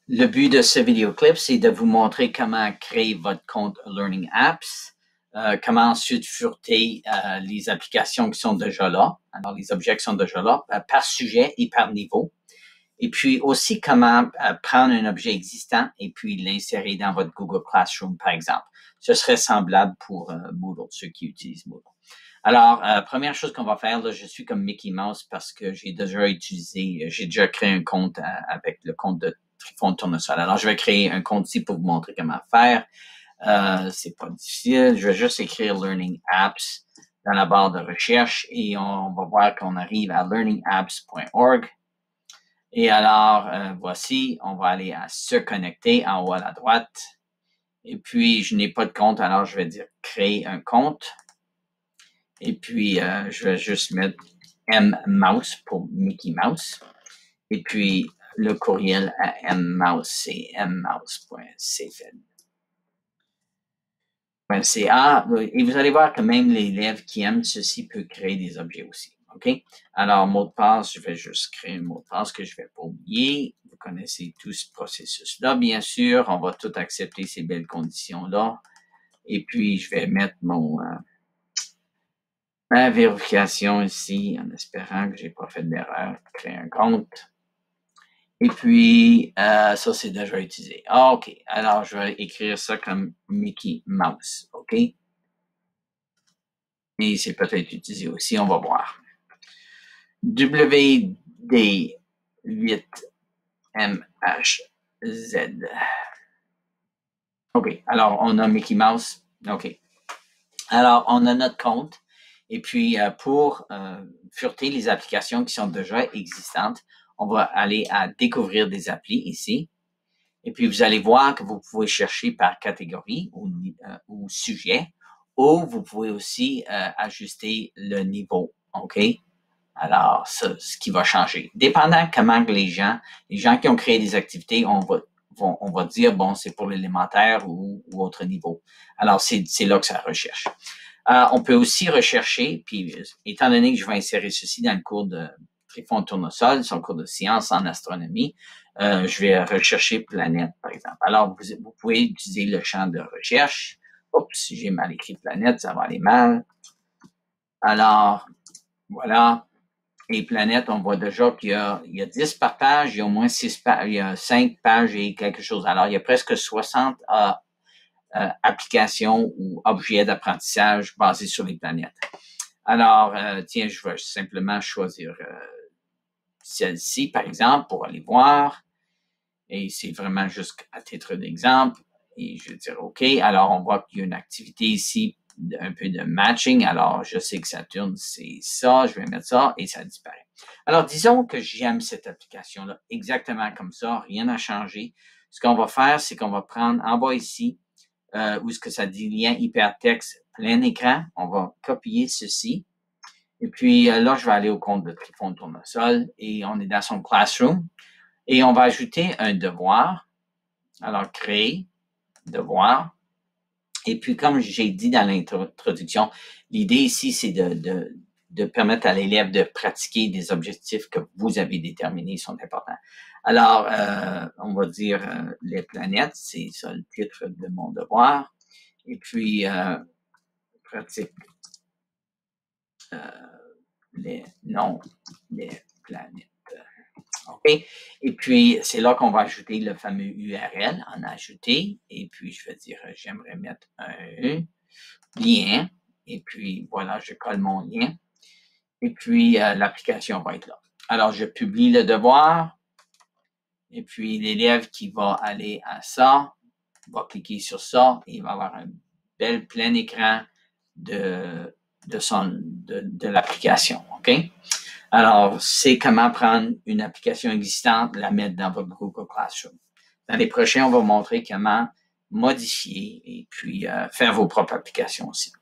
Le but de ce vidéoclip, c'est de vous montrer comment créer votre compte Learning Apps, comment ensuite fureter les applications qui sont déjà là, alors les objets qui sont déjà là, par sujet et par niveau. Et puis aussi comment prendre un objet existant et puis l'insérer dans votre Google Classroom, par exemple. Ce serait semblable pour Moodle, ceux qui utilisent Moodle. Alors, première chose qu'on va faire, là, je suis comme Mickey Mouse parce que j'ai déjà créé un compte avec le compte de Trifon Tournesol. Alors, je vais créer un compte ici pour vous montrer comment faire. C'est pas difficile. Je vais juste écrire Learning Apps dans la barre de recherche et on va voir qu'on arrive à learningapps.org. Et alors, voici, on va aller à se connecter en haut à la droite. Et puis, je n'ai pas de compte, alors je vais dire créer un compte. Et puis, je vais juste mettre mmouse pour Mickey Mouse. Et puis, le courriel à mmouse, c'est mmouse.cfed.ca. Et vous allez voir que même l'élève qui aime ceci peut créer des objets aussi. OK? Alors, mot de passe, je vais juste créer un mot de passe que je ne vais pas oublier. Vous connaissez tout ce processus-là, bien sûr. On va tout accepter ces belles conditions-là. Et puis, je vais mettre ma vérification ici, en espérant que j'ai pas fait d'erreur. Créer un compte. Et puis, ça, c'est déjà utilisé. Ah, OK. Alors, je vais écrire ça comme Mickey Mouse. OK? Et c'est peut-être utilisé aussi. On va voir. WD8MHZ. OK. Alors, on a Mickey Mouse. OK. Alors, on a notre compte. Et puis, pour fureter les applications qui sont déjà existantes, on va aller à découvrir des applis ici. Et puis, vous allez voir que vous pouvez chercher par catégorie ou sujet, ou vous pouvez aussi ajuster le niveau. OK? Alors, ça, ce qui va changer. Dépendant comment que les gens qui ont créé des activités, on va dire, bon, c'est pour l'élémentaire ou autre niveau. Alors, c'est là que ça recherche. On peut aussi rechercher, puis étant donné que je vais insérer ceci dans le cours de Trifon Tournesol, son cours de sciences en astronomie, je vais rechercher planète, par exemple. Alors, vous pouvez utiliser le champ de recherche. Oups, si j'ai mal écrit planète, ça va aller mal. Alors, voilà. Et planètes, on voit déjà qu'il y a 10 par page, il y a au moins 6 pages, il y a 5 pages et quelque chose. Alors, il y a presque 60 applications ou objets d'apprentissage basés sur les planètes. Alors, tiens, je vais simplement choisir celle-ci, par exemple, pour aller voir. Et c'est vraiment juste à titre d'exemple. Et je vais dire OK. Alors, on voit qu'il y a une activité ici, un peu de matching. Alors, je sais que Saturne, c'est ça. Je vais mettre ça et ça disparaît. Alors, disons que j'aime cette application-là exactement comme ça. Rien n'a changé. Ce qu'on va faire, c'est qu'on va prendre en bas ici, où est-ce que ça dit lien hypertexte plein écran. On va copier ceci. Et puis là, je vais aller au compte de Trifon Tournesol et on est dans son Classroom. Et on va ajouter un devoir. Alors, créer, devoir. Et puis, comme j'ai dit dans l'introduction, l'idée ici, c'est de permettre à l'élève de pratiquer des objectifs que vous avez déterminés, sont importants. Alors, on va dire les planètes, c'est ça le titre de mon devoir. Et puis, pratique les planètes. OK? Et puis, c'est là qu'on va ajouter le fameux URL, en ajouter. Et puis, je vais dire, j'aimerais mettre un lien. Et puis, voilà, je colle mon lien. Et puis, l'application va être là. Alors, je publie le devoir. Et puis, l'élève qui va aller à ça, va cliquer sur ça et il va avoir un bel plein écran de l'application. OK? Alors, c'est comment prendre une application existante, la mettre dans votre Google Classroom. Dans les prochains, on va montrer comment modifier et puis faire vos propres applications aussi.